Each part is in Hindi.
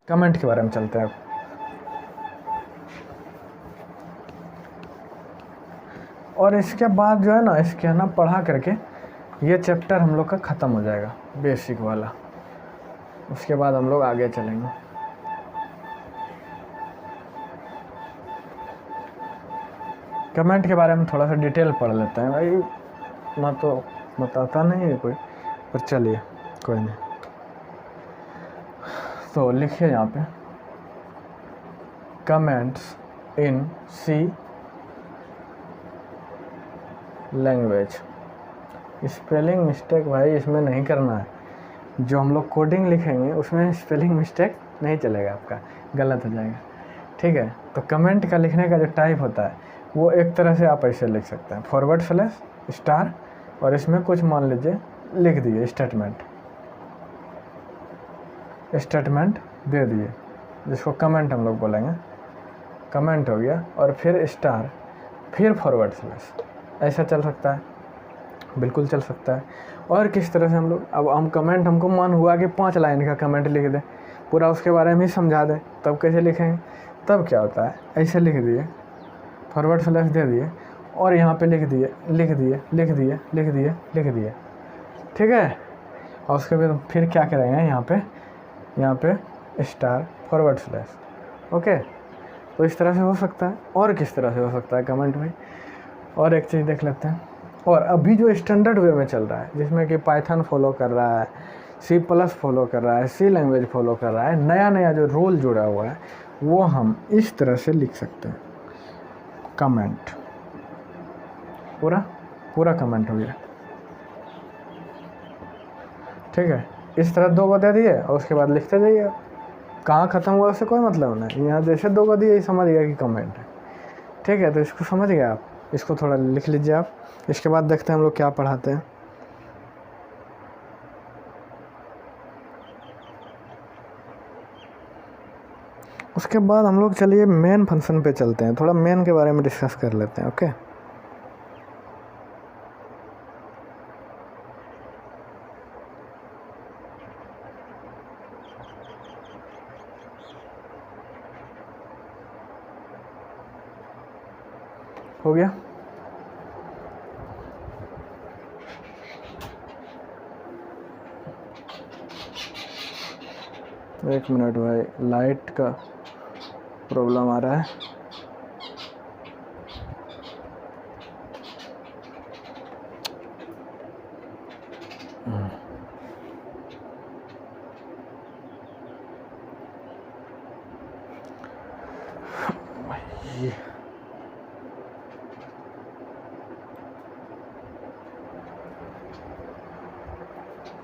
कमेंट के बारे में चलते हैं अब। और इसके बाद जो है ना, इसके ना पढ़ा करके ये चैप्टर हम लोग का ख़त्म हो जाएगा, बेसिक वाला। उसके बाद हम लोग आगे चलेंगे। कमेंट के बारे में थोड़ा सा डिटेल पढ़ लेते हैं भाई, ना तो बताता नहीं है कोई, पर चलिए कोई नहीं। तो लिखिए यहाँ पे comments in C language. Spelling mistake भाई इसमें नहीं करना है, जो हम लोग कोडिंग लिखेंगे उसमें स्पेलिंग मिस्टेक नहीं चलेगा, आपका गलत हो जाएगा, ठीक है। तो कमेंट का लिखने का जो टाइप होता है वो एक तरह से आप ऐसे लिख सकते हैं, फॉरवर्ड स्लैश स्टार, और इसमें कुछ मान लीजिए लिख दिए स्टेटमेंट दे दिए, जिसको कमेंट हम लोग बोलेंगे। कमेंट हो गया और फिर स्टार, फिर फॉरवर्ड स्लैश, ऐसा चल सकता है, बिल्कुल चल सकता है। और किस तरह से हम लोग, अब हम कमेंट, हमको मन हुआ कि 5 लाइन का कमेंट लिख दें, पूरा उसके बारे में ही समझा दें, तब कैसे लिखेंगे? तब क्या होता है, ऐसे लिख दिए, फॉरवर्ड स्लैश दे दिए और यहाँ पे लिख दिए, ठीक है। और उसके बाद फिर क्या करेंगे, यहाँ पे स्टार फॉरवर्ड स्लैश, ओके। तो इस तरह से हो सकता है। और किस तरह से हो सकता है कमेंट में, और एक चीज़ देख लेते हैं। और अभी जो स्टैंडर्ड वे में चल रहा है, जिसमें कि पाइथन फॉलो कर रहा है, C+ फॉलो कर रहा है, सी लैंग्वेज फॉलो कर रहा है, नया जो रूल जुड़ा हुआ है, वो हम इस तरह से लिख सकते हैं, कमेंट, पूरा कमेंट हो गया, ठीक है। इस तरह 2 को दे दिए और उसके बाद लिखते जाइए, कहाँ ख़त्म हुआ उससे कोई मतलब नहीं। यहाँ जैसे 2 को दिए समझ गया कि कमेंट है, ठीक है। तो इसको समझ गए आप, इसको थोड़ा लिख लीजिए आप। इसके बाद देखते हैं हम लोग क्या पढ़ाते हैं। उसके बाद हम लोग चलिए मेन फंक्शन पे चलते हैं, थोड़ा मेन के बारे में डिस्कस कर लेते हैं, ओके। हो गया। एक मिनट भाई, लाइट का प्रॉब्लम आ रहा है।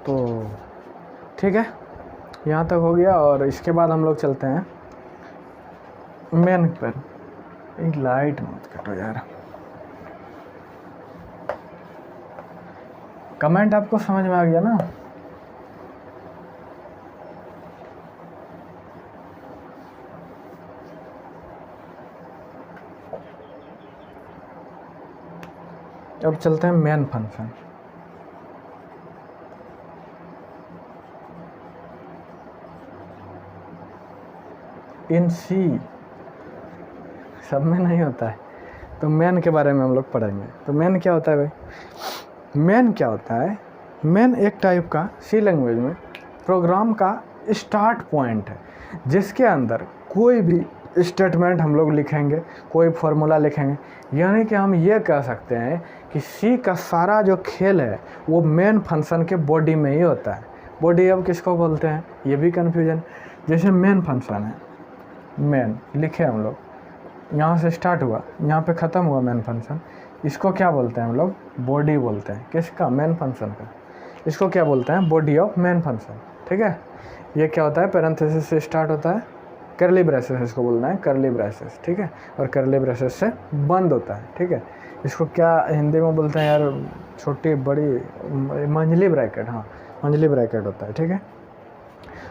तो ठीक है, यहाँ तक हो गया। और इसके बाद हम लोग चलते हैं मेन पर। एक लाइट मत कटो यार। कमेंट आपको समझ में आ गया ना? अब चलते हैं मेन फंक्शन। इन सी सब में नहीं होता है, तो मेन के बारे में हम लोग पढ़ेंगे। तो मेन क्या होता है भाई? मेन क्या होता है? मेन एक टाइप का सी लैंग्वेज में प्रोग्राम का स्टार्ट पॉइंट है, जिसके अंदर कोई भी स्टेटमेंट हम लोग लिखेंगे, कोई फार्मूला लिखेंगे। यानी कि हम ये कह सकते हैं कि सी का सारा जो खेल है वो मेन फंक्शन के बॉडी में ही होता है। बॉडी अब किसको बोलते हैं, ये भी कन्फ्यूजन। जैसे मेन फंक्शन है, मेन लिखे हम लोग, यहाँ से स्टार्ट हुआ, यहाँ पे ख़त्म हुआ मेन फंक्शन। इसको क्या बोलते हैं हम लोग? बॉडी बोलते हैं। किसका? मेन फंक्शन का। इसको क्या बोलते हैं? बॉडी ऑफ मेन फंक्शन, ठीक है। ये क्या होता है? पैरेंथेसिस से स्टार्ट होता है, करली ब्रेसेस इसको बोलना है, करली ब्रेसेस, ठीक है। और करली ब्रेसेस से बंद होता है, ठीक है। इसको क्या हिंदी में बोलते हैं यार? छोटी बड़ी मंझली ब्रैकेट, हाँ मंझली ब्रैकेट होता है, ठीक है।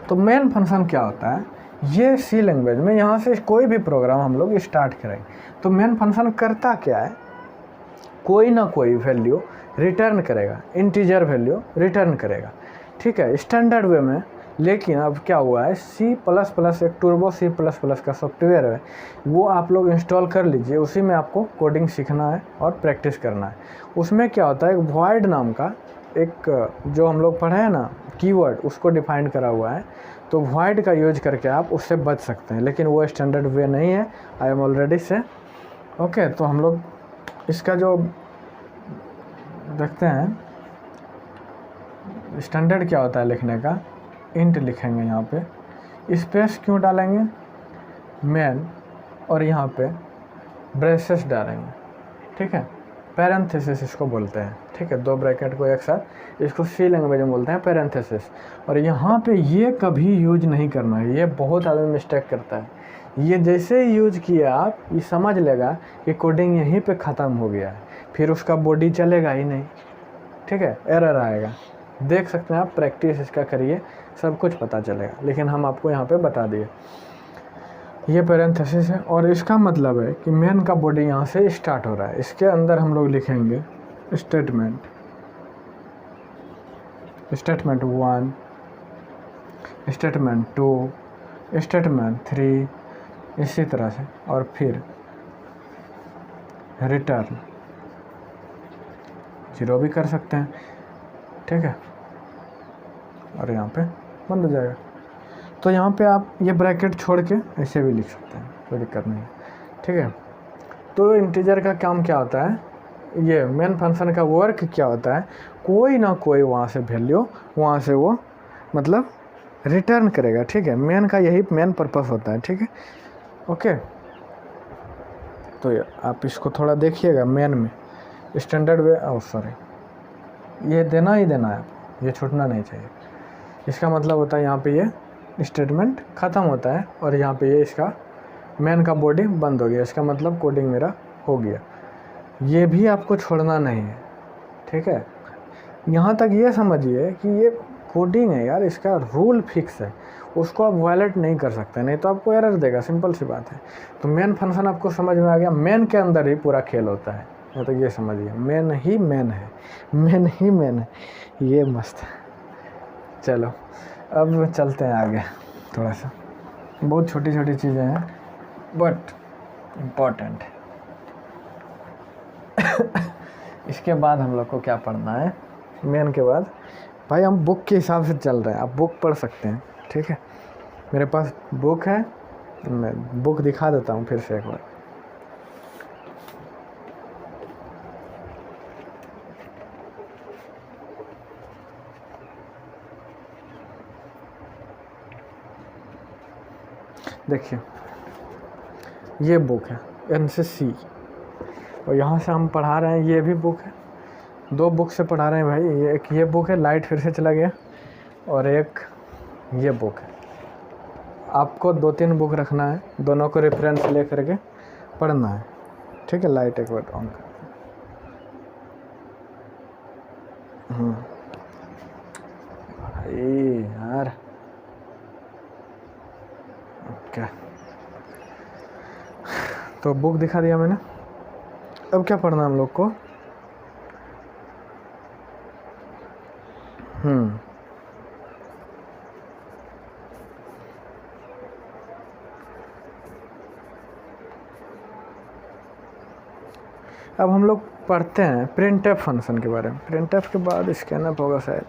तो मेन फंक्शन क्या होता है? ये सी लैंग्वेज में यहाँ से कोई भी प्रोग्राम हम लोग स्टार्ट करेंगे तो मेन फंक्शन करता क्या है? कोई ना कोई वैल्यू रिटर्न करेगा, इंटीजर वैल्यू रिटर्न करेगा, ठीक है। स्टैंडर्ड वे में लेकिन अब क्या हुआ है, C++ एक टर्बो C++ का सॉफ्टवेयर है, वो आप लोग इंस्टॉल कर लीजिए। उसी में आपको कोडिंग सीखना है और प्रैक्टिस करना है। उसमें क्या होता है, एक वॉइड नाम का एक जो हम लोग पढ़े हैं ना कीवर्ड, उसको डिफाइन करा हुआ है। तो वॉइड का यूज करके आप उससे बच सकते हैं, लेकिन वो स्टैंडर्ड वे नहीं है, आई एम ऑलरेडी से। ओके, तो हम लोग इसका जो देखते हैं स्टैंडर्ड क्या होता है लिखने का, इंट लिखेंगे यहाँ पे, स्पेस क्यों डालेंगे, मेन, और यहाँ पे ब्रेसेस डालेंगे, ठीक है, पैरेंथेसिस इसको बोलते हैं, ठीक है, 2 ब्रैकेट को एक साथ, इसको सी लैंग्वेज में बोलते हैं पैरेंथेसिस। और यहाँ पे ये कभी यूज नहीं करना है, ये बहुत आदमी मिस्टेक करता है। ये जैसे ही यूज किया आप, ये समझ लेगा कि कोडिंग यहीं पे ख़त्म हो गया है, फिर उसका बॉडी चलेगा ही नहीं, ठीक है, एरर आएगा। देख सकते हैं आप, प्रैक्टिस इसका करिए, सब कुछ पता चलेगा। लेकिन हम आपको यहाँ पे बता दिए ये पैरेंथेसिस है, और इसका मतलब है कि मेन का बॉडी यहाँ से स्टार्ट हो रहा है। इसके अंदर हम लोग लिखेंगे स्टेटमेंट 1, स्टेटमेंट 2, स्टेटमेंट 3, इसी तरह से, और फिर रिटर्न 0 भी कर सकते हैं, ठीक है, और यहाँ पे बंद हो जाएगा। तो यहाँ पे आप ये ब्रैकेट छोड़ के ऐसे भी लिख सकते हैं, कोई दिक्कत नहीं है, ठीक है। तो इंटीजर का काम क्या होता है, ये मेन फंक्शन का वर्क क्या होता है, कोई ना कोई वहाँ से वैल्यू, वहाँ से वो मतलब रिटर्न करेगा, ठीक है। मेन का यही मेन पर्पस होता है, ठीक है, ओके। तो आप इसको थोड़ा देखिएगा, मेन में स्टैंडर्ड वे, सॉरी, ये देना ही देना है, ये छूटना नहीं चाहिए। इसका मतलब होता है यहाँ पे ये स्टेटमेंट ख़त्म होता है, और यहाँ पे ये इसका मेन का बॉडी बंद हो गया, इसका मतलब कोडिंग मेरा हो गया। ये भी आपको छोड़ना नहीं है, ठीक है। यहाँ तक ये समझिए कि ये कोडिंग है यार, इसका रूल फिक्स है, उसको आप वायलेट नहीं कर सकते, नहीं तो आपको एरर देगा, सिंपल सी बात है। तो मेन फंक्शन आपको समझ में आ गया, मेन के अंदर ही पूरा खेल होता है, तो ये समझिए, मेन ही मेन है, मेन ही मेन है, ये मस्त है। चलो अब चलते हैं आगे, थोड़ा सा, बहुत छोटी छोटी चीज़ें हैं बट इम्पॉर्टेंट है। इसके बाद हम लोग को क्या पढ़ना है, मेन के बाद भाई हम बुक के हिसाब से चल रहे हैं, आप बुक पढ़ सकते हैं, ठीक है। मेरे पास बुक है, मैं बुक दिखा देता हूँ फिर से एक बार। देखिए ये बुक है NCC, और यहाँ से हम पढ़ा रहे हैं, ये भी बुक है, 2 बुक से पढ़ा रहे हैं भाई। ये एक ये बुक है, लाइट फिर से चला गया, और एक ये बुक है। आपको 2-3 बुक रखना है, दोनों को रेफरेंस ले करके पढ़ना है, ठीक है। लाइट एक बार ऑन कर, भाई यार, ओके। तो बुक दिखा दिया मैंने, अब क्या पढ़ना हम लोग को, अब हम लोग पढ़ते हैं प्रिंटफ फंक्शन के बारे में। प्रिंटफ के बाद स्कैनअप होगा शायद,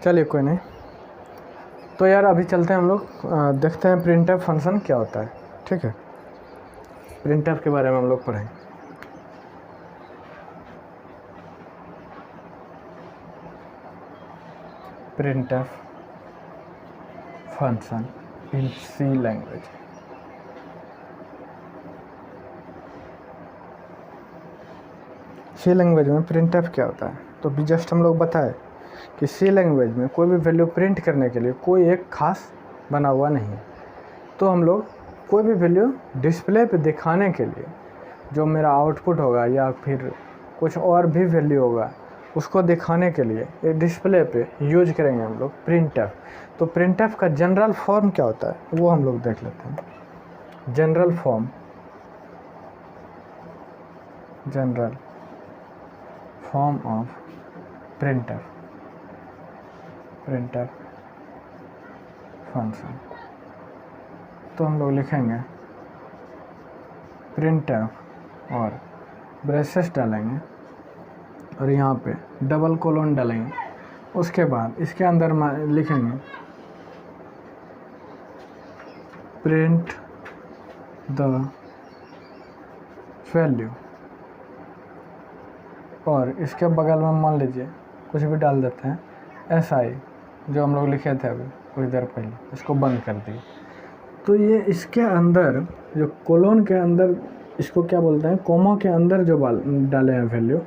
चलिए कोई नहीं। तो यार अभी चलते हैं हम लोग, देखते हैं प्रिंटफ फंक्शन क्या होता है, ठीक है। प्रिंटफ के बारे में हम लोग पढ़ें। Printf function in C language. C language में प्रिंटफ क्या होता है, तो भी जस्ट हम लोग बताए कि C लैंग्वेज में कोई भी वैल्यू प्रिंट करने के लिए कोई एक खास बना हुआ नहीं है। तो हम लोग कोई भी वैल्यू डिस्प्ले पे दिखाने के लिए, जो मेरा आउटपुट होगा या फिर कुछ और भी वैल्यू होगा, उसको दिखाने के लिए ये डिस्प्ले पे यूज करेंगे हम लोग प्रिंटफ। तो प्रिंटफ का जनरल फॉर्म क्या होता है वो हम लोग देख लेते हैं। General form of printf function. तो हम लोग लिखेंगे प्रिंटफ और ब्रेसेस डालेंगे और यहाँ पे डबल कोलन डालेंगे। उसके बाद इसके अंदर लिखेंगे प्रिंट द वैल्यू, और इसके बगल में मान लीजिए कुछ भी डाल देते हैं SI, जो हम लोग लिखे थे अभी कुछ देर पहले, इसको बंद कर दिए। तो ये इसके अंदर जो कोलोन के अंदर, इसको क्या बोलते हैं, कोमा के अंदर जो डाले हैं वैल्यू,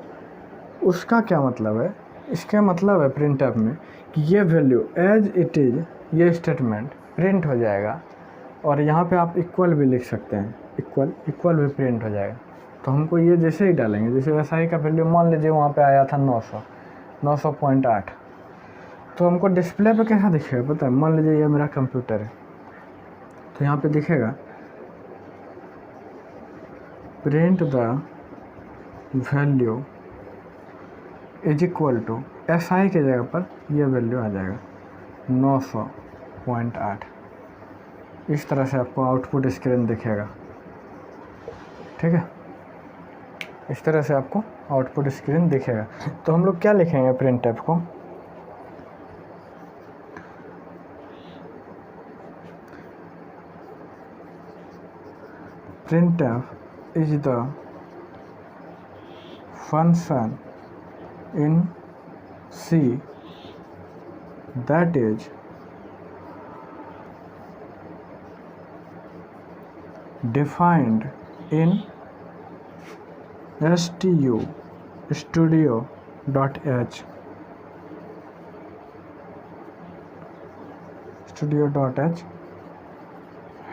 उसका क्या मतलब है? इसका मतलब है प्रिंटफ में कि ये वैल्यू एज इट इज़, ये स्टेटमेंट प्रिंट हो जाएगा। और यहाँ पे आप इक्वल भी लिख सकते हैं, इक्वल भी प्रिंट हो जाएगा। तो हमको ये जैसे ही डालेंगे, जैसे SI का वैल्यू मान लीजिए वहाँ पे आया था 900.8, तो हमको डिस्प्ले पे कैसा दिखेगा पता है? मान लीजिए ये मेरा कंप्यूटर है, तो यहाँ पे दिखेगा print the value is equal to SI के जगह पर ये वैल्यू आ जाएगा 900.8। इस तरह से आपको आउटपुट स्क्रीन दिखेगा, ठीक है? इस तरह से आपको आउटपुट स्क्रीन दिखेगा। तो हम लोग क्या लिखेंगे प्रिंटफ को? Printf is the function in C that is defined in studio.h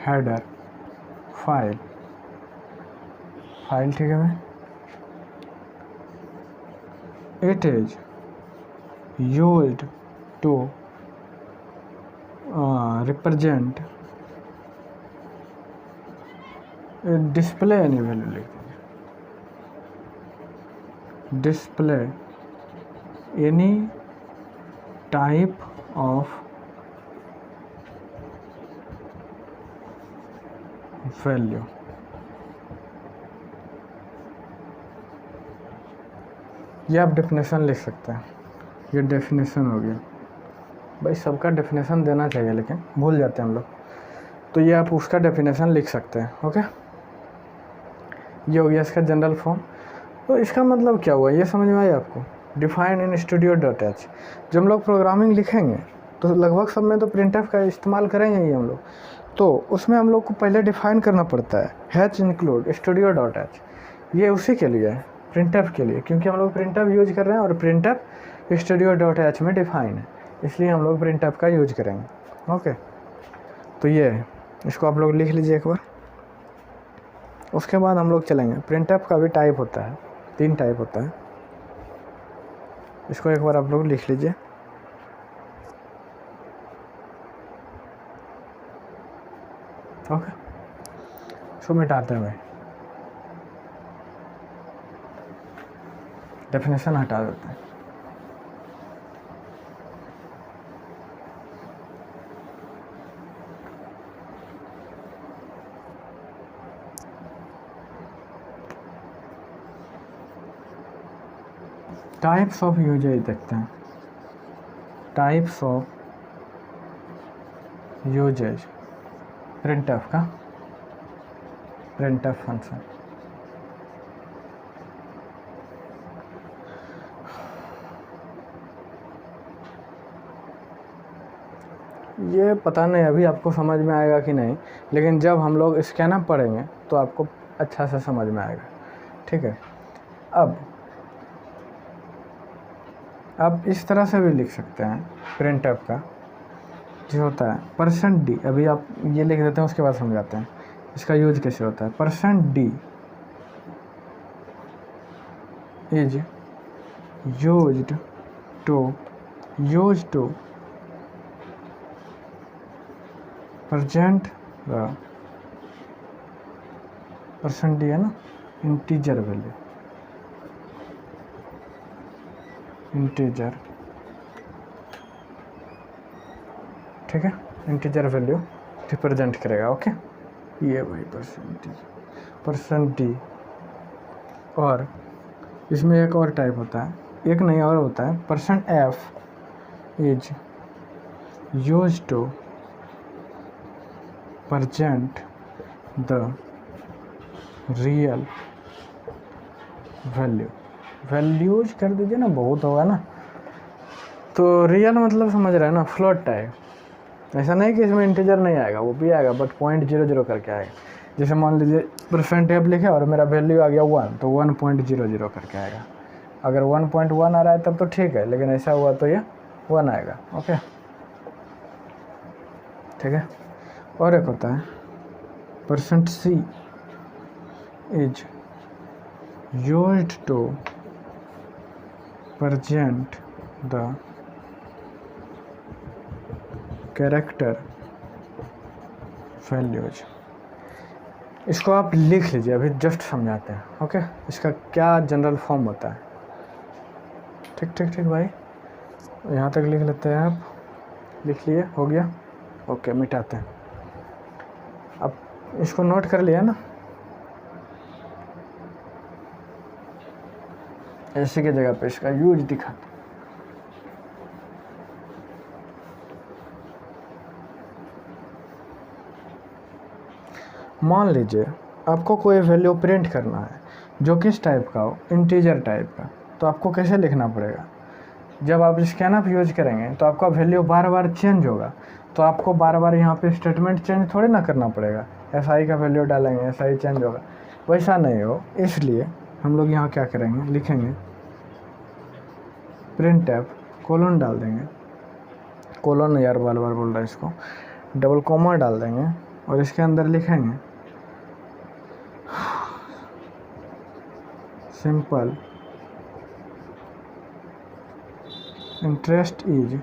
header file, ठीक है मैं? It is used to represent display any value, लिख दीजिए display any type of value। ये आप डेफिनेशन लिख सकते हैं, ये डेफिनेशन हो गया। भाई सबका डेफिनेशन देना चाहिए लेकिन भूल जाते हैं हम लोग, तो ये आप उसका डेफिनेशन लिख सकते हैं। ओके, ये हो गया इसका जनरल फॉर्म। तो इसका मतलब क्या हुआ ये समझ में आया आपको? डिफाइन इन studio.h। जब हम लोग प्रोग्रामिंग लिखेंगे तो लगभग सब में तो प्रिंटफ का इस्तेमाल करेंगे ही हम लोग, तो उसमें हम लोग को पहले डिफाइन करना पड़ता है हैच इंक्लूड studio.h। ये उसी के लिए है, प्रिंटफ के लिए, क्योंकि हम लोग प्रिंटफ यूज कर रहे हैं और प्रिंटफ studio.h में डिफाइन है, इसलिए हम लोग प्रिंटफ का यूज करेंगे। ओके, तो ये है, इसको आप लोग लिख लीजिए एक बार। उसके बाद हम लोग चलेंगे, प्रिंटफ का भी टाइप होता है, 3 टाइप होता है, इसको एक बार आप लोग लिख लीजिए। ओके, इसको मिटाते हैं भाई, डेफिनेशन हटा देते हैं। टाइप्स ऑफ यूजेज देखते हैं, टाइप्स ऑफ यूजेज प्रिंटफ का, प्रिंटफ फंक्शन। ये पता नहीं अभी आपको समझ में आएगा कि नहीं, लेकिन जब हम लोग स्कैनअप पढ़ेंगे तो आपको अच्छा से समझ में आएगा, ठीक है? अब इस तरह से भी लिख सकते हैं प्रिंटफ का जो होता है परसेंट डी, अभी आप ये लिख देते हैं उसके बाद समझाते हैं इसका यूज कैसे होता है। Percent d is used to present the percent d है ना इंटीजर वैल्यू, इंटीजर, ठीक है, इंटीजर वैल्यू रिप्रेजेंट करेगा। ओके, ये वही परसेंट डी। और इसमें एक और टाइप होता है, एक नहीं और होता है, percent f is used to present the real values कर दीजिए ना, बहुत होगा ना। तो रियल मतलब समझ रहे हैं ना, फ्लोट टाइप। ऐसा नहीं कि इसमें इंटीजर नहीं आएगा, वो भी आएगा बट 0.00 करके आएगा। जैसे मान लीजिए परसेंट एफ लिखे और मेरा वैल्यू आ गया 1, तो 1.00 करके आएगा। अगर 1.1 आ रहा है तब तो ठीक है, लेकिन ऐसा हुआ तो ये 1 आएगा। ओके, ठीक है। और एक होता है percent c is used to present the character values. इसको आप लिख लीजिए, अभी जस्ट समझाते हैं। ओके, इसका क्या जनरल फॉर्म होता है। ठीक ठीक ठीक भाई, यहाँ तक लिख लेते हैं। आप लिख लिए, हो गया। ओके, मिटाते हैं। अब इसको नोट कर लिया ना, ऐसे की जगह पे इसका यूज दिखाते। मान लीजिए आपको कोई वैल्यू प्रिंट करना है जो किस टाइप का हो, इंटीजर टाइप का, तो आपको कैसे लिखना पड़ेगा। जब आप स्कैनअप यूज करेंगे तो आपका वैल्यू बार बार चेंज होगा, तो आपको बार बार यहाँ पे स्टेटमेंट चेंज थोड़ी ना करना पड़ेगा। SI का वैल्यू डालेंगे, SI चेंज होगा, वैसा नहीं हो। इसलिए हम लोग यहाँ क्या करेंगे, लिखेंगे प्रिंट एफ कोलन डाल देंगे, कोलन यार बार बार बोल रहा है इसको, डबल कॉमा डाल देंगे और इसके अंदर लिखेंगे simple interest is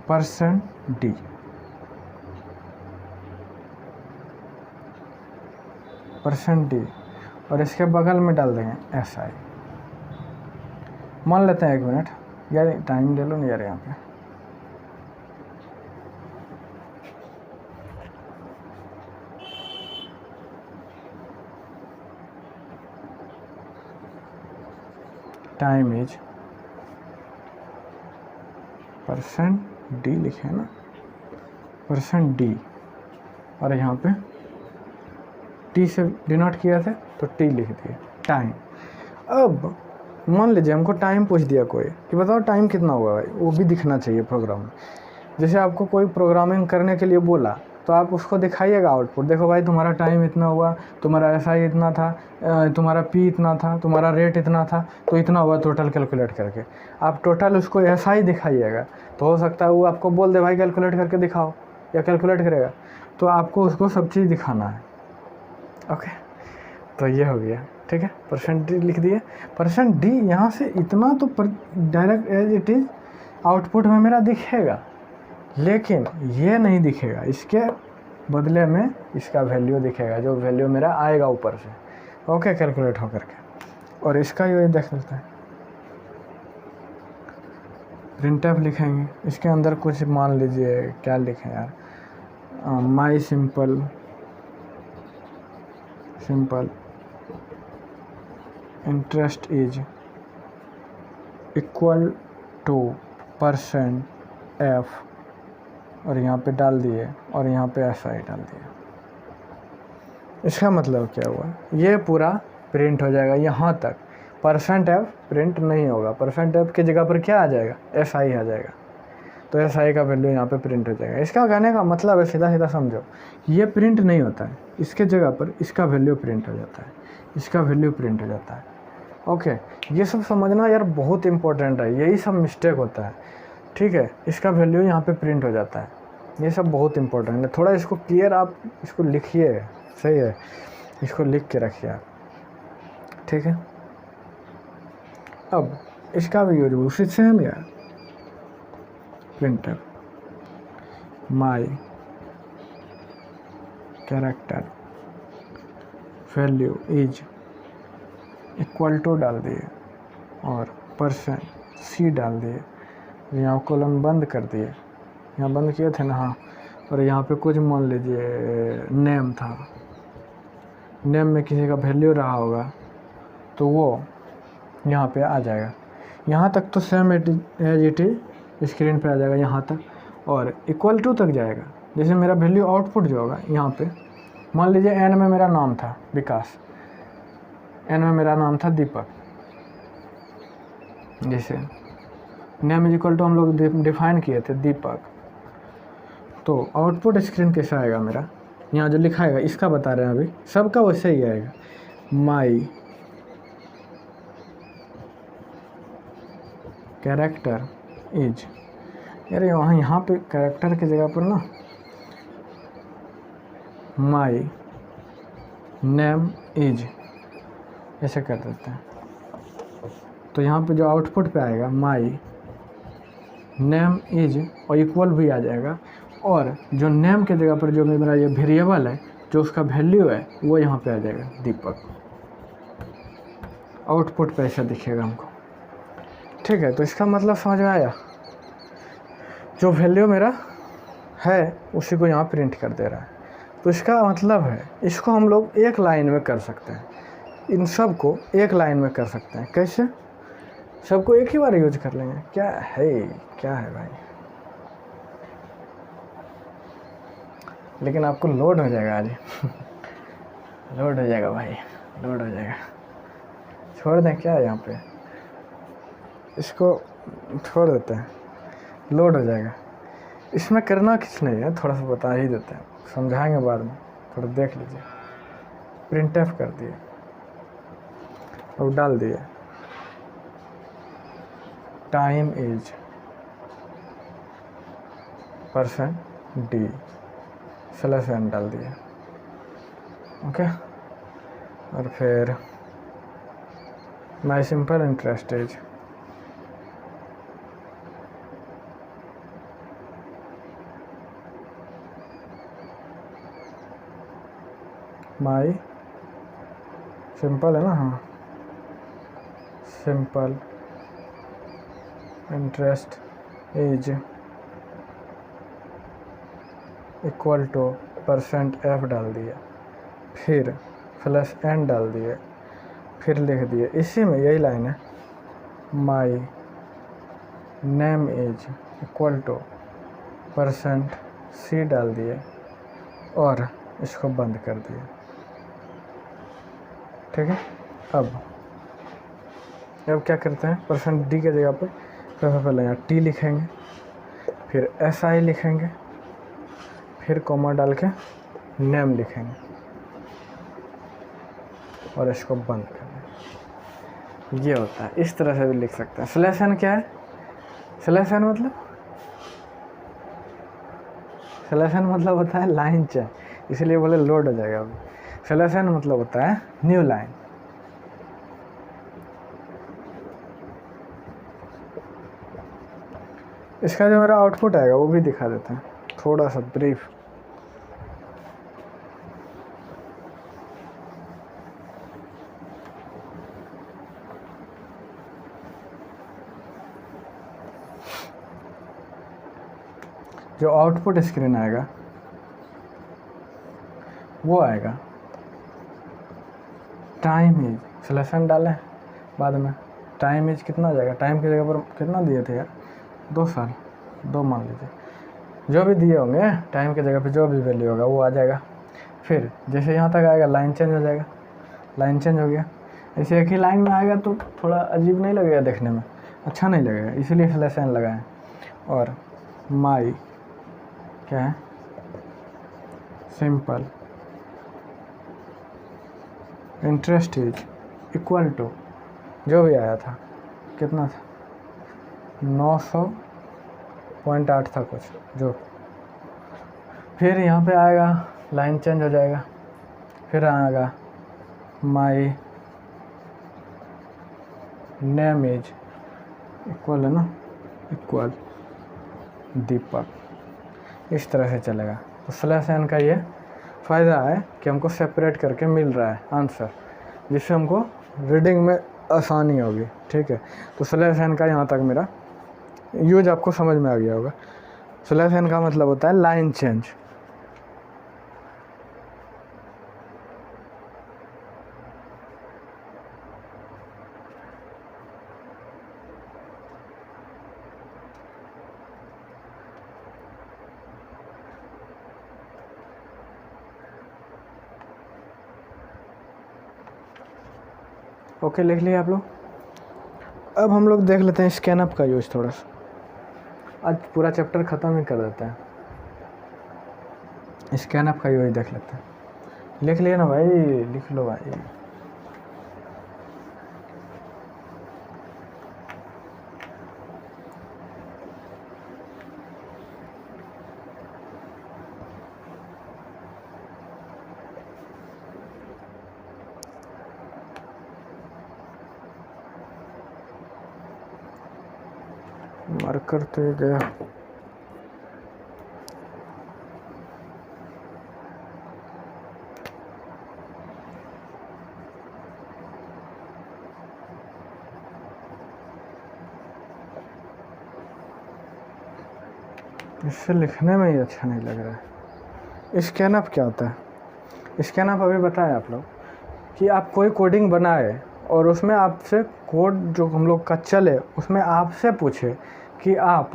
percent D. Percent D और इसके बगल में डाल देंगे SI। मान लेते हैं 1 मिनट यार, टाइम ले लो ना यार। यहाँ पे टाइम इज परसेंट डी लिखे ना, परसेंट डी, और यहाँ पे टी से डिनोट किया था तो टी लिख दिए टाइम। अब मान लीजिए हमको टाइम पूछ दिया कोई कि बताओ टाइम कितना हुआ भाई, वो भी दिखना चाहिए प्रोग्राम में। जैसे आपको कोई प्रोग्रामिंग करने के लिए बोला तो आप उसको दिखाइएगा आउटपुट, देखो भाई तुम्हारा टाइम इतना हुआ, तुम्हारा SI इतना था, तुम्हारा P इतना था, तुम्हारा रेट इतना था, तो इतना हुआ टोटल कैलकुलेट करके। आप टोटल उसको SI दिखाइएगा, तो हो सकता है वो आपको बोल दे भाई कैलकुलेट करके दिखाओ, या कैलकुलेट करेगा, तो आपको उसको सब चीज़ दिखाना है। ओके, तो ये हो गया, ठीक है। परसेंट डी लिख दिए। परसेंट डी यहाँ से इतना तो direct as it is output में मेरा दिखेगा, लेकिन ये नहीं दिखेगा, इसके बदले में इसका वैल्यू दिखेगा, जो वैल्यू मेरा आएगा ऊपर से। ओके, कैलकुलेट हो करके। और इसका ये देख लेते हैं, प्रिंटफ लिखेंगे, इसके अंदर कुछ मान लीजिए क्या लिखें यार, माई simple interest is equal two percent F, और यहाँ पे डाल दिए और यहाँ पे SI डाल दिया। इसका मतलब क्या हुआ, ये पूरा प्रिंट हो जाएगा यहाँ तक। परसेंट एफ प्रिंट नहीं होगा, परसेंट एफ की जगह पर क्या आ जाएगा, SI आ जाएगा, तो SI का वैल्यू यहाँ पे प्रिंट हो जाएगा। इसका कहने का मतलब है, सीधा सीधा समझो, ये प्रिंट नहीं होता है, इसके जगह पर इसका वैल्यू प्रिंट हो जाता है, इसका वैल्यू प्रिंट हो जाता है। ओके, ये सब समझना यार बहुत इंपॉर्टेंट है, यही सब मिस्टेक होता है। ठीक है, इसका वैल्यू यहाँ पे प्रिंट हो जाता है, ये सब बहुत इम्पोर्टेंट है, थोड़ा इसको क्लियर आप इसको लिखिए, सही है, इसको लिख के रखिए आप, ठीक है। अब इसका भी यूज उसी सेम यार, printer my character value is equal to डाल दिए और परसेंट सी डाल दिए, यहाँ कॉलम बंद कर दिए, यहाँ बंद किए थे ना, हाँ, और यहाँ पे कुछ मान लीजिए नेम था, नेम में किसी का वैल्यू रहा होगा तो वो यहाँ पे आ जाएगा। यहाँ तक तो same as it is screen पे आ जाएगा यहाँ तक, और इक्वल टू तक जाएगा। जैसे मेरा वैल्यू आउटपुट जो होगा यहाँ पे, मान लीजिए एन में मेरा नाम था विकास, एन में मेरा नाम था दीपक, जैसे नेम इज इक्वल टू हम लोग डिफाइन किए थे दीपक, तो आउटपुट स्क्रीन कैसा आएगा मेरा, यहाँ जो लिखा आएगा इसका बता रहे हैं अभी, सबका वैसे ही आएगा, माई कैरेक्टर इज, यार यहाँ पे कैरेक्टर की जगह पर ना माई नेम इज ऐसे कर देते हैं, तो यहाँ पे जो आउटपुट पे आएगा माई नेम इज और इक्वल भी आ जाएगा, और जो नेम के जगह पर जो मेरा ये वेरिएबल है जो उसका वैल्यू है वो यहाँ पे आ जाएगा दीपक, आउटपुट पे ऐसा दिखेगा हमको, ठीक है। तो इसका मतलब समझ में आया, जो वैल्यू मेरा है उसी को यहाँ प्रिंट कर दे रहा है। तो इसका मतलब है इसको हम लोग एक लाइन में कर सकते हैं, इन सब को एक लाइन में कर सकते हैं। कैसे? सबको एक ही बार यूज कर लेंगे। क्या है भाई, लेकिन आपको लोड हो जाएगा आज लोड हो जाएगा भाई, लोड हो जाएगा। छोड़ दें क्या यहाँ पे, इसको छोड़ देते हैं, लोड हो जाएगा। इसमें करना कुछ नहीं है, थोड़ा सा बता ही देते हैं, समझाएंगे बाद में, थोड़ा देख लीजिए। प्रिंट एफ कर दिए और डाल दिए टाइम इज %d /n डाल दिए, ओके। और फिर my simple interest is my simple है ना, हाँ, simple interest is equal to %f डाल दिए, फिर +n डाल दिए, फिर लिख दिए इसी में यही लाइन है, my name is equal to %c डाल दिए और इसको बंद कर दिए, ठीक है। अब क्या करते हैं, %d के जगह पे सबसे पहले यहाँ t लिखेंगे, फिर SI लिखेंगे, फिर कॉमा डाल के नेम लिखेंगे और इसको बंद कर दें। ये होता है, इस तरह से भी लिख सकते हैं। /n क्या है, /n मतलब होता है लाइन चेंज, इसलिए बोले लोड हो जाएगा। अभी /n मतलब होता है न्यू लाइन। इसका जो मेरा आउटपुट आएगा वो भी दिखा देते हैं, थोड़ा सा ब्रीफ। जो आउटपुट स्क्रीन आएगा वो आएगा टाइम इज /n डालें बाद में, टाइम इज कितना जाएगा, टाइम की जगह पर कितना दिए थे यार, 2 साल, 2 मान लीजिए, जो भी दिए होंगे टाइम की जगह पे जो भी वैल्यू होगा वो आ जाएगा। फिर जैसे यहाँ तक आएगा लाइन चेंज हो जाएगा, लाइन चेंज हो गया। ऐसे एक ही लाइन में आएगा तो थोड़ा अजीब नहीं लगेगा, देखने में अच्छा नहीं लगेगा, इसीलिए /n लगाएं। और माई क्या है, simple interest is equal to जो भी आया था, कितना था, 900.8 था कुछ, जो फिर यहाँ पे आएगा लाइन चेंज हो जाएगा, फिर आएगा माई नेम इज इक्वल है ना, इक्वल दीपक, इस तरह से चलेगा। तो स्लैश एन का ये फ़ायदा है कि हमको सेपरेट करके मिल रहा है आंसर, जिससे हमको रीडिंग में आसानी होगी। ठीक है, तो स्लैश एन का यहाँ तक मेरा यूज आपको समझ में आ गया होगा। स्लैश एन का मतलब होता है लाइन चेंज। ओके, लिख लिया आप लोग। अब हम लोग देख लेते हैं स्कैन अप का यूज थोड़ा सा, आज पूरा चैप्टर ख़त्म ही कर देते हैं। स्कैन अप का यूज देख लेते हैं। लिख लिया ना भाई, लिख लो भाई। मार्कर तो ये गया। इससे लिखने में ही अच्छा नहीं लग रहा है। स्कैन अप क्या होता है? स्कैन अप अभी बताया आप लोग कि आप कोई कोडिंग बनाए और उसमें आपसे कोड जो हम लोग का चले, उसमें आपसे पूछे कि आप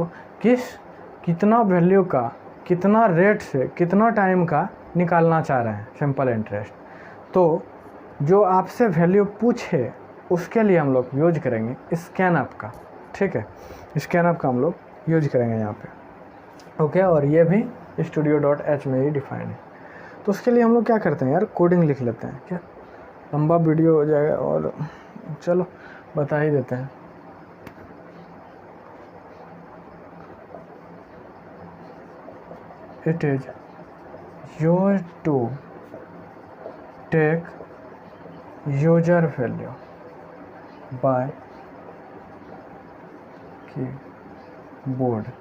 कितना वैल्यू का, कितना रेट से, कितना टाइम का निकालना चाह रहे हैं सिंपल इंटरेस्ट। तो जो आपसे वैल्यू पूछे उसके लिए हम लोग यूज करेंगे स्कैन अप का। ठीक है, स्कैन अप का हम लोग यूज करेंगे यहाँ पे। ओके, और ये भी studio.h में ही डिफाइंड है। तो उसके लिए हम लोग क्या करते हैं यार, कोडिंग लिख लेते हैं। क्या लंबा वीडियो हो जाएगा, और चलो बता ही देते हैं। It is used to take user value by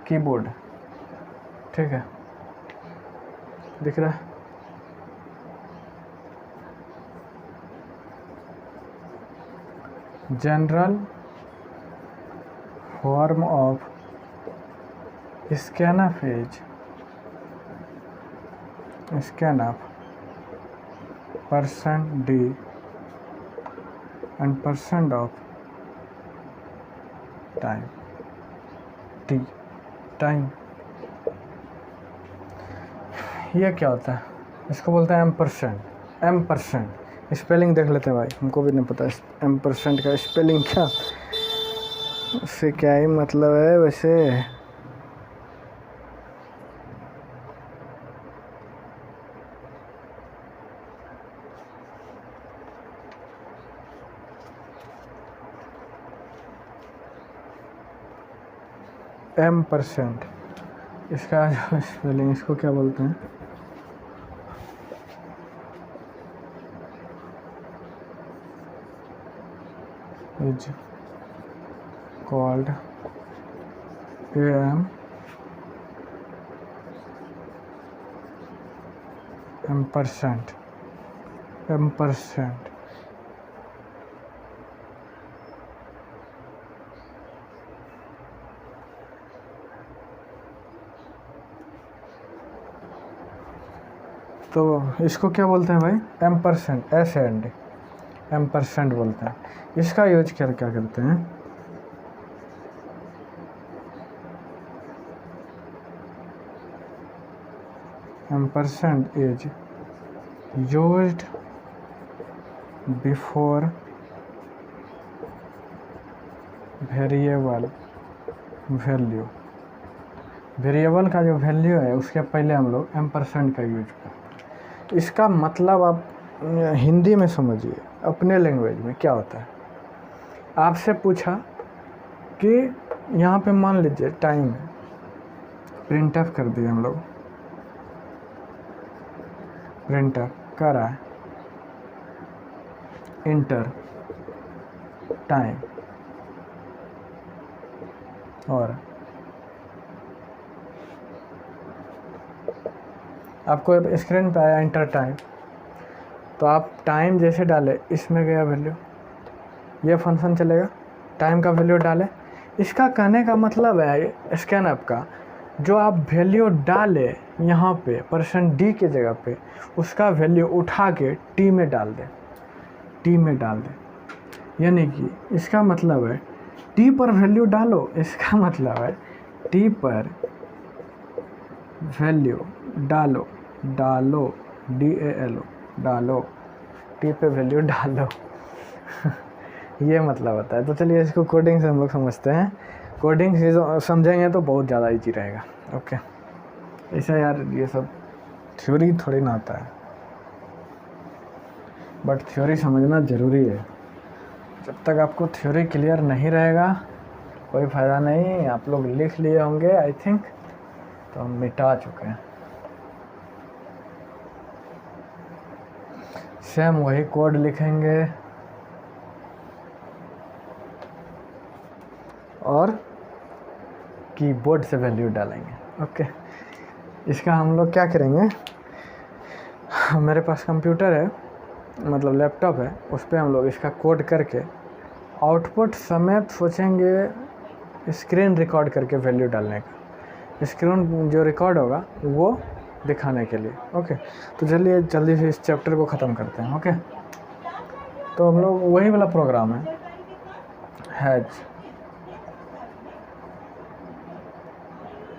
keyboard. ठीक है, दिख रहा है? General form of scanf is scanf %d and % of time t time. ये क्या होता है? इसको बोलते हैं M%। स्पेलिंग देख लेते हैं भाई, हमको भी नहीं पता M% का स्पेलिंग क्या, उससे क्या ही मतलब है वैसे। M%, इसका जो स्पेलिंग, इसको क्या बोलते हैं? Is called M%। तो इसको क्या बोलते हैं भाई? M%, M% बोलते हैं। इसका यूज क्या करते हैं? M% is used before variable value. Variable का जो वैल्यू है उसके पहले हम लोग M% का यूज करते हैं। इसका मतलब आप हिंदी में समझिए, अपने लैंग्वेज में क्या होता है। आपसे पूछा कि यहाँ पे मान लीजिए टाइम है, प्रिंट ऑफ कर दिए हम लोग, प्रिंटर कर रहा है इंटर टाइम, और आपको स्क्रीन पे आया इंटर टाइम, तो आप टाइम जैसे डाले इसमें गया वैल्यू, ये फंक्शन चलेगा, टाइम का वैल्यू डाले। इसका कहने का मतलब है स्कैनअप का, जो आप वैल्यू डाले यहाँ पे %d के जगह पे, उसका वैल्यू उठा के t में डाल दें, t में डाल दें। यानी कि इसका मतलब है t पर वैल्यू डालो, इसका मतलब है t पर वैल्यू डालो, डालो DALO, डालो t पे वैल्यू डालो ये मतलब होता है। तो चलिए इसको कोडिंग से हम लोग समझते हैं। कोडिंग से समझेंगे तो बहुत ज़्यादा ईजी रहेगा। ओके, ऐसा यार ये सब थ्योरी थोड़ी ना आता है, बट थ्योरी समझना ज़रूरी है। जब तक आपको थ्योरी क्लियर नहीं रहेगा कोई फ़ायदा नहीं। आप लोग लिख लिए होंगे आई थिंक, तो हम मिटा चुके हैं। सेम वही कोड लिखेंगे और कीबोर्ड से वैल्यू डालेंगे। ओके, इसका हम लोग क्या करेंगे, मेरे पास कंप्यूटर है, मतलब लैपटॉप है, उस पर हम लोग इसका कोड करके आउटपुट समेत सोचेंगे स्क्रीन रिकॉर्ड करके वैल्यू डालने का। स्क्रीन जो रिकॉर्ड होगा वो दिखाने के लिए। ओके, तो चलिए जल्दी से इस चैप्टर को ख़त्म करते हैं। ओके, तो हम लोग वही वाला प्रोग्राम है, has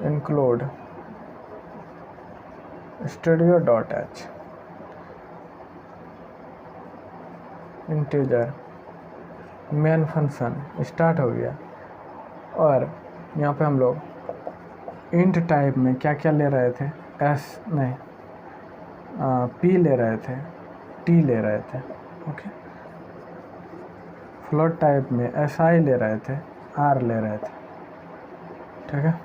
include studio.h integer main function start हो गया, और यहाँ पे हम लोग इंट टाइप में क्या क्या ले रहे थे, p ले रहे थे, t ले रहे थे। ओके, फ्लोट टाइप में si ले रहे थे, r ले रहे थे। ठीक है,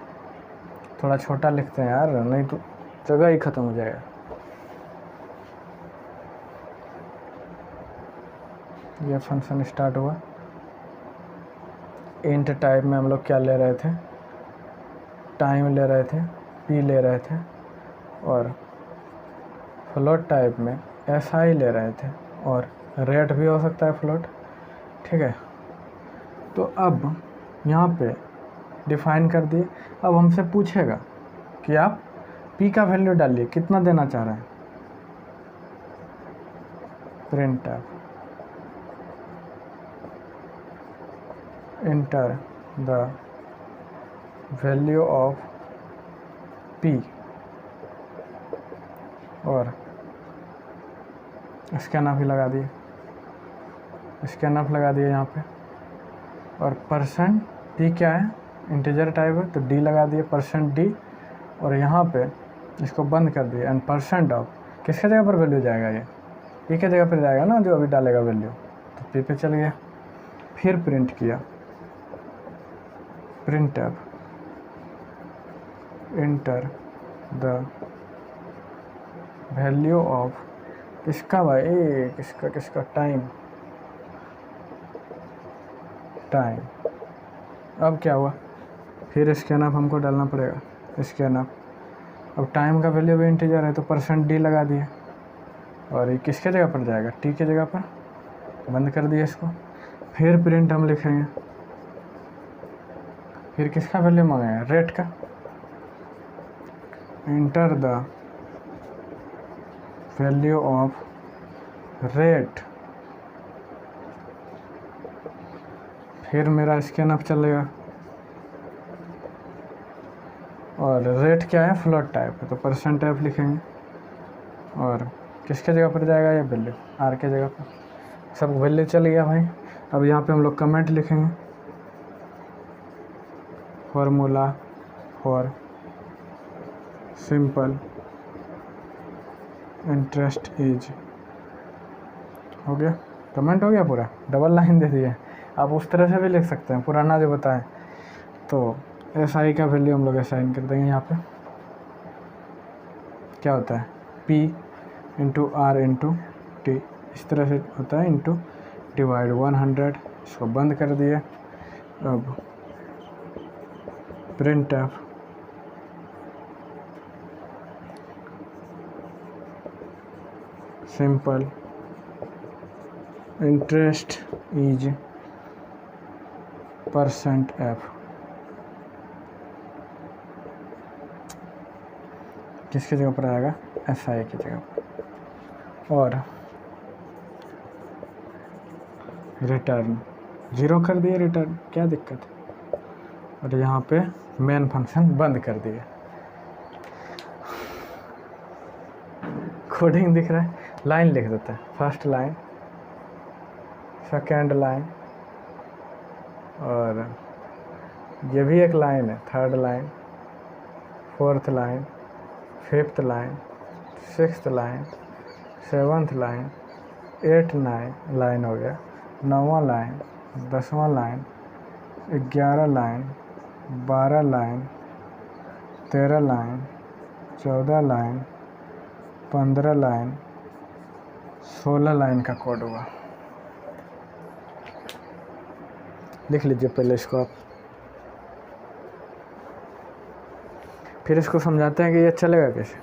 थोड़ा छोटा लिखते हैं यार, नहीं तो जगह ही ख़त्म हो जाएगा। ये फंक्शन स्टार्ट हुआ, इंट टाइप में हम लोग क्या ले रहे थे, टाइम ले रहे थे, p ले रहे थे, और फ्लोट टाइप में si ले रहे थे, और रेट भी हो सकता है फ्लोट। ठीक है, तो अब यहाँ पे डिफाइन कर दिए। अब हमसे पूछेगा कि आप p का वैल्यू डालिए, कितना देना चाह रहे हैं। Print enter the value of p, और स्कैनअप ही लगा दिए, स्कैनअप लगा दिए यहाँ पे, और %d क्या है, इंटीजर टाइप है तो d लगा दिए, %d, और यहाँ पे इसको बंद कर दिए, एंड % ऑफ किसके जगह पर वैल्यू जाएगा, ये p के जगह पर जाएगा ना, जो अभी डालेगा वैल्यू, तो p पे चल गया। फिर प्रिंट किया, print enter the value of किसका भाई, किसका टाइम। अब क्या हुआ, फिर स्कैनअप हमको डालना पड़ेगा, स्कैनअप। अब टाइम का वैल्यू भी इंटीजर है तो %d लगा दिए, और ये किसके जगह पर जाएगा, t के जगह पर, बंद कर दिया इसको। फिर प्रिंट हम लिखेंगे, फिर किसका वैल्यू मांगेगा, रेट का, enter the value of rate. फिर मेरा स्कैनअप चलेगा, और रेट क्या है, फ्लोट टाइप है तो %f लिखेंगे, और किसके जगह पर जाएगा, ये वैल्यू r के जगह पर। सब वैल्यू चल गया भाई। अब यहाँ पे हम लोग कमेंट लिखेंगे, formula for simple interest is, हो गया, कमेंट हो गया पूरा, डबल लाइन दे दिए। आप उस तरह से भी लिख सकते हैं, पुराना जो बताएं। तो si का वैल्यू हम लोग असाइन कर देंगे। यहाँ पे क्या होता है, p into r into t, इस तरह से होता है, इंटू डिवाइड 100, इसको बंद कर दिए। अब print F simple interest is percent F, किसकी जगह पर आएगा, एस आई की जगह पर, और रिटर्न 0 कर दिए, रिटर्न क्या दिक्कत है, और यहाँ पे मेन फंक्शन बंद कर दिए। कोडिंग दिख रहा है, लाइन लिख देते हैं, फर्स्ट लाइन, सेकेंड लाइन, और ये भी एक लाइन है, third line, fourth line, fifth line, sixth line, seventh line, 8 9 line हो गया, 9वां लाइन, 10वां line, 11 line, 12 line, 13 line, 14 line, 15 line, 16 line का कोड हुआ। लिख लीजिए पहले इसको आप, फिर इसको समझाते हैं कि ये चलेगा कैसे।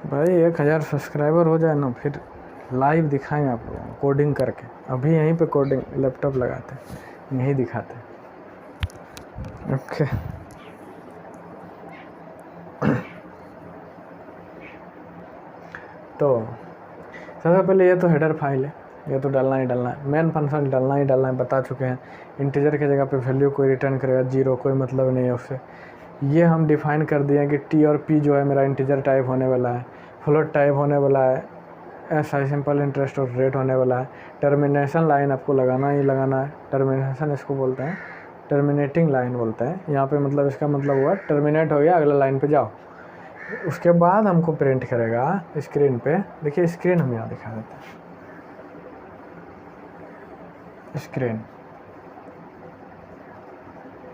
भाई 1000 सब्सक्राइबर हो जाए ना, फिर लाइव दिखाएं आप लोगों को कोडिंग करके। अभी यहीं पे कोडिंग लैपटॉप लगाते हैं, यहीं दिखाते हैं। ओके, तो सबसे पहले ये तो हेडर फाइल है, ये तो डालना ही डालना है, मेन फंक्शन डालना ही डालना है, बता चुके हैं। इंटीजर की जगह पे वैल्यू कोई रिटर्न करेगा 0, कोई मतलब नहीं है उससे। ये हम डिफाइन कर दिए कि टी और पी जो है मेरा इंटीजर टाइप होने वाला है, फ्लोट टाइप होने वाला है, एस आई सिंपल इंटरेस्ट और रेट होने वाला है। टर्मिनेशन लाइन आपको लगाना ही लगाना है, टर्मिनेशन इसको बोलते हैं, टर्मिनेटिंग लाइन बोलते हैं यहाँ पे, मतलब इसका मतलब हुआ टर्मिनेट हो गया, अगला लाइन पे जाओ। उसके बाद हमको प्रिंट करेगा स्क्रीन पे, देखिए स्क्रीन हम यहाँ दिखा देते हैं, स्क्रीन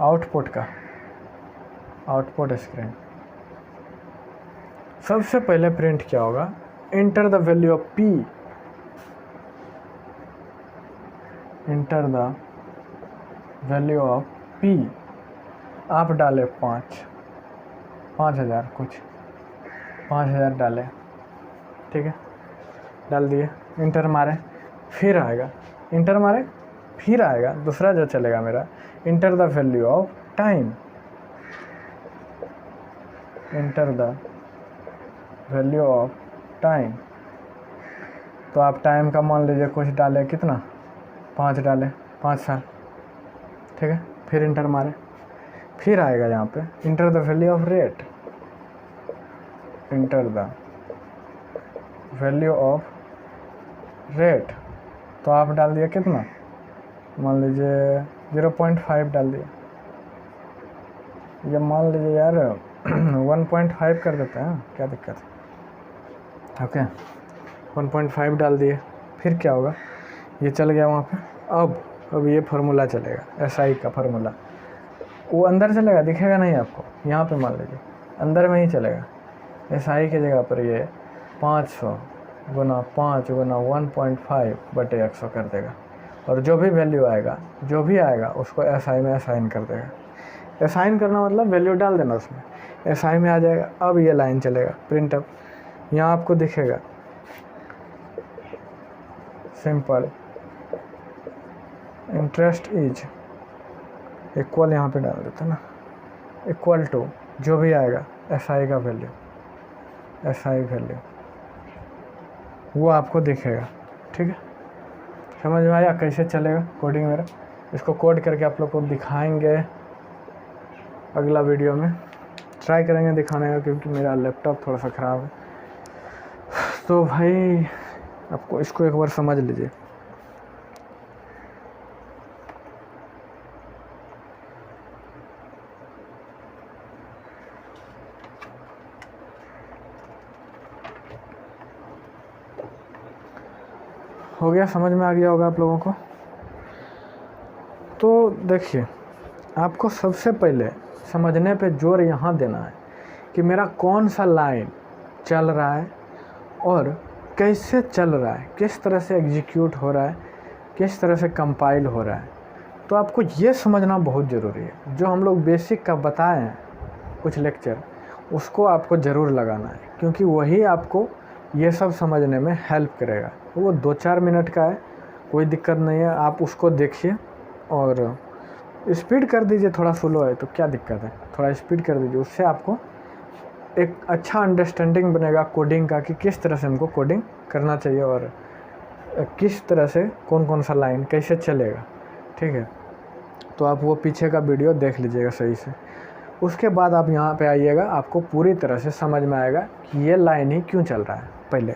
आउटपुट का, आउटपुट स्क्रीन। सबसे पहले प्रिंट क्या होगा, enter the value of P, enter the value of P. आप डाले 5000 कुछ 5000 डाले, ठीक है, डाल दिए, इंटर मारे, फिर आएगा, इंटर मारे फिर आएगा दूसरा जो चलेगा मेरा, enter the value of time, enter the value of time. तो आप टाइम का मान लीजिए कुछ डाले, कितना, 5 डाले, 5 साल, ठीक है, फिर इंटर मारे, फिर आएगा यहाँ पे enter the value of rate, enter the value of rate. तो आप डाल दिया कितना, मान लीजिए 0.5 डाल दिया, या मान लीजिए यार 1.5 कर देते हैं, क्या दिक्कत है, ओके 1.5 डाल दिए। फिर क्या होगा, ये चल गया वहाँ पे। अब ये फार्मूला चलेगा, एसआई का फार्मूला, वो अंदर चलेगा, दिखेगा नहीं आपको, यहाँ पे मान लीजिए अंदर में ही चलेगा। एसआई की जगह पर ये 500 गुना 5 गुना 1.5/100 कर देगा, और जो भी वैल्यू आएगा, जो भी आएगा उसको एसआई में असाइन कर देगा। असाइन करना मतलब वैल्यू डाल देना उसमें, एसआई में आ जाएगा। अब ये लाइन चलेगा प्रिंट अप, यहाँ आपको दिखेगा सिंपल इंटरेस्ट इज इक्वल, यहाँ पे डाल देते ना, इक्वल टू जो भी आएगा एसआई का वैल्यू, एसआई वैल्यू वो आपको दिखेगा, ठीक है। समझ में आया कैसे चलेगा कोडिंग मेरा। इसको कोड करके आप लोग को दिखाएंगे अगला वीडियो में, ट्राई करेंगे दिखाने का, क्योंकि मेरा लैपटॉप थोड़ा सा ख़राब है। तो भाई आपको इसको एक बार समझ लीजिए। हो गया, समझ में आ गया होगा आप लोगों को। तो देखिए, आपको सबसे पहले समझने पे जोर यहाँ देना है कि मेरा कौन सा लाइन चल रहा है और कैसे चल रहा है, किस तरह से एग्जीक्यूट हो रहा है, किस तरह से कंपाइल हो रहा है। तो आपको ये समझना बहुत ज़रूरी है। जो हम लोग बेसिक का बताए हैं कुछ लेक्चर, उसको आपको ज़रूर लगाना है, क्योंकि वही आपको ये सब समझने में हेल्प करेगा। वो 2-4 मिनट का है, कोई दिक्कत नहीं है, आप उसको देखिए और स्पीड कर दीजिए, थोड़ा स्लो है तो क्या दिक्कत है, थोड़ा स्पीड कर दीजिए। उससे आपको एक अच्छा अंडरस्टैंडिंग बनेगा कोडिंग का कि किस तरह से हमको कोडिंग करना चाहिए और किस तरह से कौन कौन सा लाइन कैसे चलेगा। ठीक है, तो आप वो पीछे का वीडियो देख लीजिएगा सही से। उसके बाद आप यहाँ पे आइएगा, आपको पूरी तरह से समझ में आएगा कि ये लाइन ही क्यों चल रहा है पहले।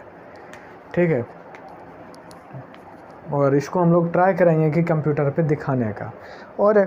ठीक है, और इसको हम लोग ट्राई करेंगे कि कंप्यूटर पे दिखाने का। और